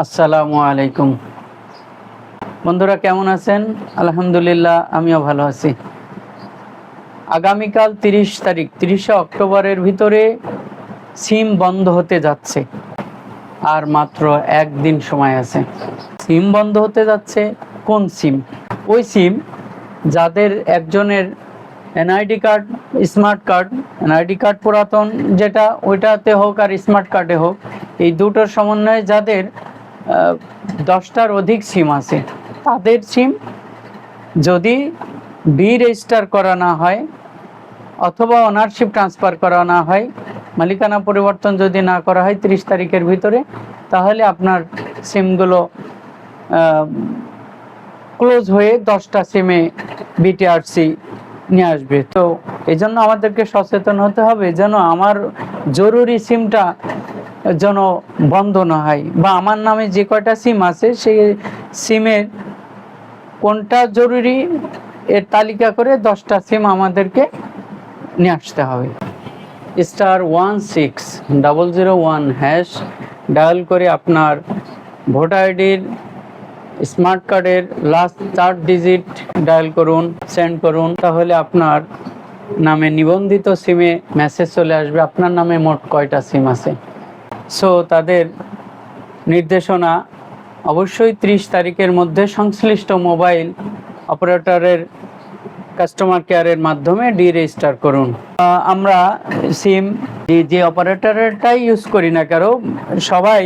আসসালামু আলাইকুম। বন্ধুরা কেমন আছেন? আলহামদুলিল্লাহ, আমিও ভালো আছি। আগামীকাল 30শে অক্টোবরের ভিতরে সিম বন্ধ হতে যাচ্ছে। আর মাত্র একদিন সময় আছে। সিম বন্ধ হতে যাচ্ছে। কোন সিম? ওই সিম যাদের একজনের NID card, smart card, NID card পুরাতন যেটা ওইটাতে হোক আর স্মার্ট কার্ডে হোক, এই দুটোর সমন্বয়ে যাদের 10টার অধিক সিম আছে, তাদের সিম যদি রেজিস্টার করা না হয় অথবা ওনারশিপ ট্রান্সফার করা না হয়, মালিকানা পরিবর্তন যদি না করা হয় 30 তারিখের ভিতরে, তাহলে আপনার সিমগুলো ক্লোজ হয়ে 10টা সিমে বিটিআরসি নিয়ে আসবে। তো এই জন্য আমাদেরকে সচেতন হতে হবে যেন আমার জরুরি সিমটা যেন বন্ধ না হয়, বা আমার নামে যে কয়টা সিম আছে সেই সিমের কোনটা জরুরি এর তালিকা করে 10টা সিম আমাদেরকে নিয়ে আসতে হবে। *16001# ডায়াল করে আপনার ভোটার আইডির, স্মার্ট কার্ডের লাস্ট 4 ডিজিট ডায়াল করুন, সেন্ড করুন। তাহলে আপনার নামে নিবন্ধিত সিমে মেসেজ চলে আসবে আপনার নামে মোট কয়টা সিম আছে। সো তাদের নির্দেশনা, অবশ্যই 30 তারিখের মধ্যে সংশ্লিষ্ট মোবাইল অপারেটরের কাস্টমার কেয়ারের মাধ্যমে রেজিস্টার করুন। আমরা সিম যে অপারেটরটাই ইউজ করি না কেন, সবাই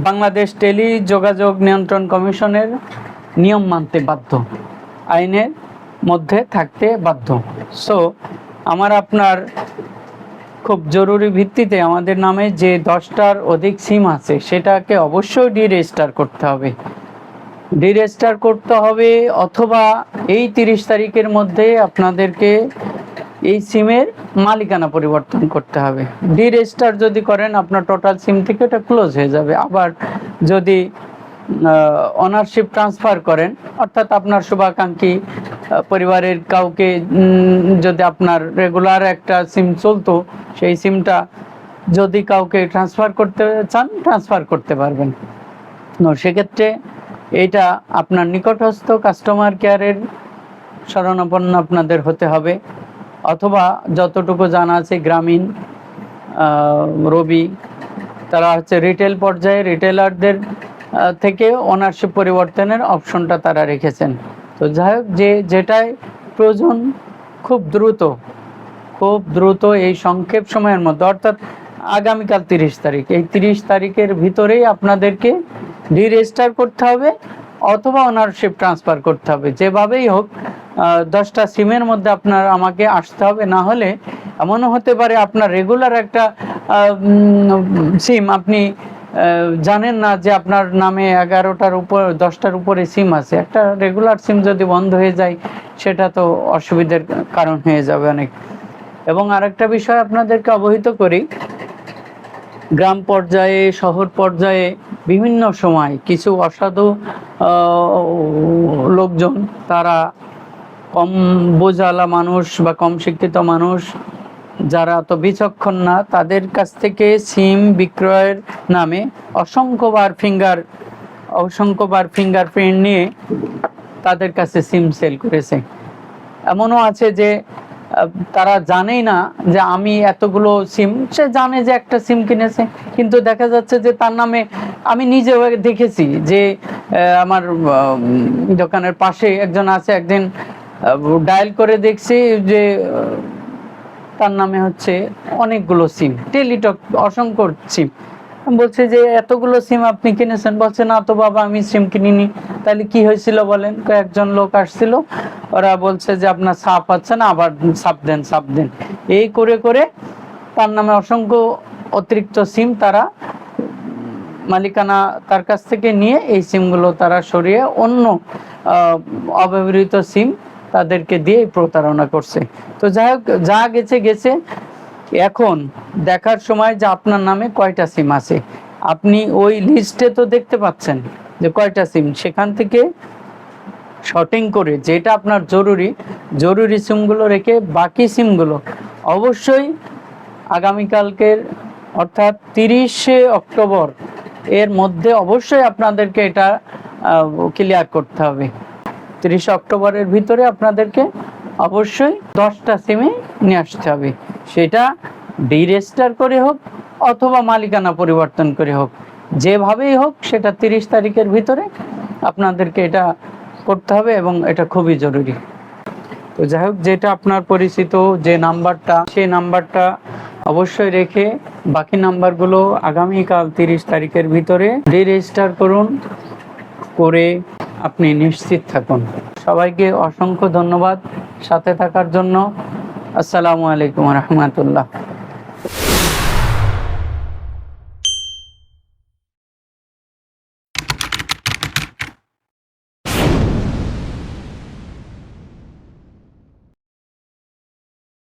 বাংলাদেশ টেলি যোগাযোগ নিয়ন্ত্রণ কমিশনের নিয়ম মানতে বাধ্য, আইনের মধ্যে থাকতে বাধ্য। সো আপনার খুব জরুরি ভিত্তিতে আমাদের নামে যে 10টার অধিক সিম আছে সেটাকে অবশ্যই রেজিস্টার করতে হবে। রেজিস্টার করতে হবে, অথবা এই 30 তারিখের মধ্যে আপনাদেরকে এই সিমের মালিকানা পরিবর্তন করতে হবে। রেজিস্টার যদি করেন আপনার টোটাল সিম থেকে এটা ক্লোজ হয়ে যাবে। আবার যদি ওনারশিপ ট্রান্সফার করেন, অর্থাৎ আপনার শুভাকাঙ্ক্ষী পরিবারের কাউকে যদি আপনার রেগুলার একটা সিম চলতো, সেই সিমটা যদি কাউকে ট্রান্সফার করতে চান ট্রান্সফার করতে পারবেন। সেক্ষেত্রে এইটা আপনার নিকটস্থ কাস্টমার কেয়ারের শরণাপন্ন আপনাদের হতে হবে, অথবা যতটুকু জানা আছে গ্রামীণ রবি, তারা হচ্ছে রিটেল পর্যায়ে রিটেলারদের থেকে ওনারশিপ পরিবর্তনের অপশনটা তারা রেখেছেন। তো যাই হোক, যেটাই প্রয়োজন খুব দ্রুত এই সংক্ষেপ সময়ের মধ্যে, অর্থাৎ আগামীকাল 30 তারিখ, এই 30 তারিখের ভিতরেই আপনাদেরকে রেজিস্টার করতে হবে অথবা ওনারশিপ ট্রান্সফার করতে হবে। যেভাবেই হোক 10টা সিমের মধ্যে আপনার আমাকে আসতে হবে। না হলে এমনও হতে পারে আপনার রেগুলার একটা সিম আপনি জানেন না যে আপনার নামে 11টার উপর 10টার উপরে সিম আছে। একটা রেগুলার সিম যদি বন্ধ হয়ে যায় সেটা তো অসুবিধার কারণ হয়ে যাবে অনেক। এবং আরেকটা বিষয় আপনাদেরকে অবহিত করি, গ্রাম পর্যায়ে, শহর পর্যায়ে বিভিন্ন সময় কিছু অসাধু লোকজন, তারা কম বোঝালা মানুষ বা কম শিক্ষিত মানুষ যারা তো বিচক্ষণ না, তাদের কাছ থেকে সিম বিক্রয়ের নামে অসংখ্যবার ফিঙ্গারপ্রিন্ট নিয়ে তাদের কাছে সিম সেল করেছে। এমনও আছে যে তারা জানেই না যে আমি এতগুলো সিম, সে জানে যে একটা সিম কিনেছে, কিন্তু দেখা যাচ্ছে যে তার নামে, আমি নিজেও দেখেছি যে আমার দোকানের পাশে একজন আছে, একদিন ডায়াল করে দেখছি যে তার নামে হচ্ছে অনেকগুলো সিম, টেলিটক অসংখ্য সিম। বলছে যে এতগুলো সিম আপনি কিনেছেন? বলছে না তো বাবা, আমি সিম কিনিনি। তাহলে কি হয়েছিল বলেন? কয়েকজন লোক আসছিল, ওরা বলছে যে আপনার ছাপ আছে না, আবার ছাপ দেন। এই করে তার নামে অসংখ্য অতিরিক্ত সিম তারা মালিকানা তার কাছ থেকে নিয়ে এই সিমগুলো তারা সরিয়ে অন্য অব্যবহৃত সিম তাদেরকে দিয়ে প্রতারণা করছে। তো যাই হোক, যা গেছে। এখন দেখার সময় যে আপনার নামে কয়টা সিম আছে, আপনি ওই লিস্টে তো দেখতে পাচ্ছেন যে কয়টা সিম, সেখান থেকে শর্টিং করে যেটা আপনার জরুরি সিমগুলো রেখে বাকি সিমগুলো অবশ্যই আগামীকালকের অর্থাৎ 30শে অক্টোবর এর মধ্যে অবশ্যই আপনাদেরকে এটা ক্লিয়ার করতে হবে। 30 অক্টোবরের ভিতরে আপনাদেরকে অবশ্যই 10টা সিমে নিয়ে আসতে হবে, সেটা ডিরেজিস্টার করে হোক অথবা মালিকানা পরিবর্তন করে হোক, যেভাবেই হোক সেটা 30 তারিখের ভিতরে আপনাদেরকে এটা করতে হবে এবং এটা খুবই জরুরি। তো যাই হোক, যেটা আপনার পরিচিত যে নাম্বারটা, সেই নাম্বারটা অবশ্যই রেখে বাকি নাম্বারগুলো আগামীকাল 30 তারিখের ভিতরে ডিরেজিস্টার করুন, করে আপনি নিশ্চিত থাকুন। সবাইকে অসংখ্য ধন্যবাদ সাথে থাকার জন্য। আসসালামু আলাইকুম রহমতুল্লাহ।